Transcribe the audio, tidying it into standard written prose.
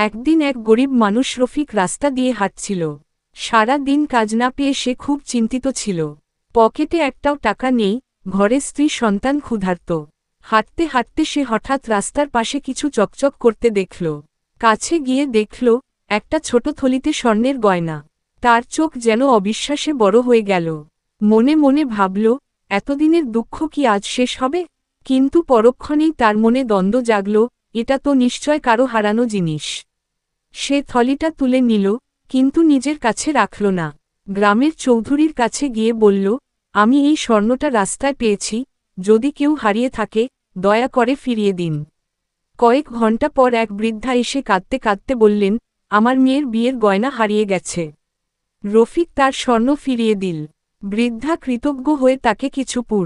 একদিন এক গরিব মানুষ রফিক রাস্তা দিয়ে হাঁটছিল। সারা দিন কাজ না পেয়ে সে খুব চিন্তিত ছিল। পকেটে একটাও টাকা নেই, ঘরে স্ত্রী সন্তান ক্ষুধার্ত। হাঁটতে হাঁটতে সে হঠাৎ রাস্তার পাশে কিছু চকচক করতে দেখল। কাছে গিয়ে দেখল একটা ছোট থলিতে স্বর্ণের গয়না। তার চোখ যেন অবিশ্বাসে বড় হয়ে গেল। মনে মনে ভাবল, এতদিনের দুঃখ কি আজ শেষ হবে? কিন্তু পরক্ষণেই তার মনে দ্বন্দ্ব জাগল, এটা তো নিশ্চয় কারো হারানো জিনিস। সে থলিটা তুলে নিল, কিন্তু নিজের কাছে রাখল না। গ্রামের চৌধুরীর কাছে গিয়ে বলল, আমি এই স্বর্ণটা রাস্তায় পেয়েছি, যদি কেউ হারিয়ে থাকে, দয়া করে ফিরিয়ে দিন। কয়েক ঘণ্টা পর এক বৃদ্ধা এসে কাঁদতে কাঁদতে বললেন, আমার মেয়ের বিয়ের গয়না হারিয়ে গেছে। রফিক তার স্বর্ণ ফিরিয়ে দিল। বৃদ্ধা কৃতজ্ঞ হয়ে তাকে কিছু পুর